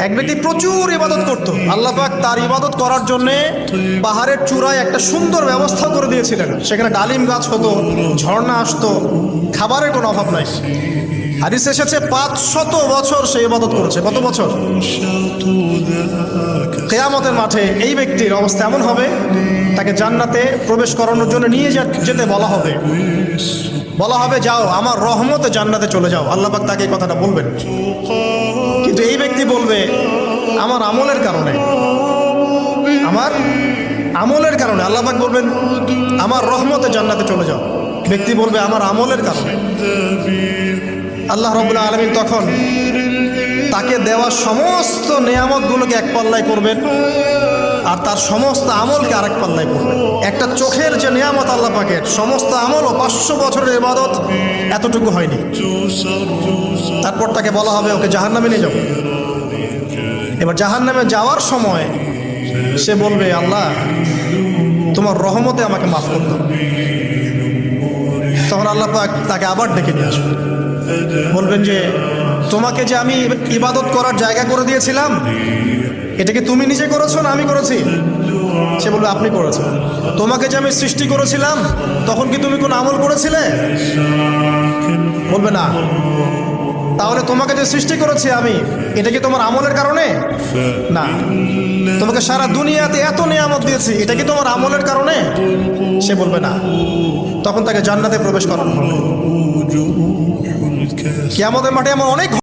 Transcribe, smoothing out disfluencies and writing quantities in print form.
এক ব্যক্তি প্রচুর ইবাদত করত, আল্লাহ পাক তার ইবাদত করার জন্য পাহাড়ের চূড়ায় একটা সুন্দর ব্যবস্থা করে দিয়েছিলেন। সেখানে ডালিম গাছ হতো, ঝর্ণা আসতো, খাবারের কোনো অভাব নাই। হাদিস এসেছে 500 বছর সে ইবাদত করেছে। কত বছর? কিয়ামতের মাঠে এই ব্যক্তির অবস্থা এমন হবে, তাকে জান্নাতে প্রবেশ করানোর জন্য নিয়ে যেতে বলা হবে যাও আমার রহমতে জান্নাতে চলে যাও। আল্লাহ পাক তাকে এই কথাটা বলবেন, কিন্তু এই ব্যক্তি বলবে আমার আমলের কারণে আল্লাহ পাক বলবেন আমার রহমতে জান্নাতে চলে যাও। ব্যক্তি বলবে আমার আমলের কারণে। আল্লাহ রাব্বুল আলামিন তখন তাকে দেওয়া সমস্ত নেয়ামতগুলোকে এক পাল্লায় করবেন, আর তার সমস্ত আমলকে আরেক পাল্লায় করবেন। একটা চোখের যে নেয়ামত আল্লাহ পাকের, সমস্ত আমল ও 500 বছরের ইবাদত এতটুকু হয়নি। তারপর তাকে বলা হবে ওকে জাহান্নামে নিয়ে যাও। এবার জাহান্নামে যাওয়ার সময় সে বলবে আল্লাহ তোমার রহমতে আমাকে মাফ করে দাও। তখন আল্লাহ পাক তাকে আবার ডেকে নিয়ে আসবে, বলবেন যে তোমাকে যে আমি ইবাদত করার জায়গা করে দিয়েছিলাম, এটা কি তুমি নিজে করেছো না আমি করেছি? সে বলবে আপনি করেছেন। তোমাকে যে আমি সৃষ্টি করেছিলাম তখন কি তুমি কোনো আমল করেছিলে? বলবে না। তাহলে তোমাকে যে সৃষ্টি করেছি আমি, এটা কি তোমার আমলের কারণে? না। তোমাকে সারা দুনিয়াতে এত নিয়ামত দিয়েছি, এটা কি তোমার আমলের কারণে? সে বলবে না। তখন তাকে জান্নাতে প্রবেশ করানো হবে। কিয়ামতের মাঠে এমন অনেক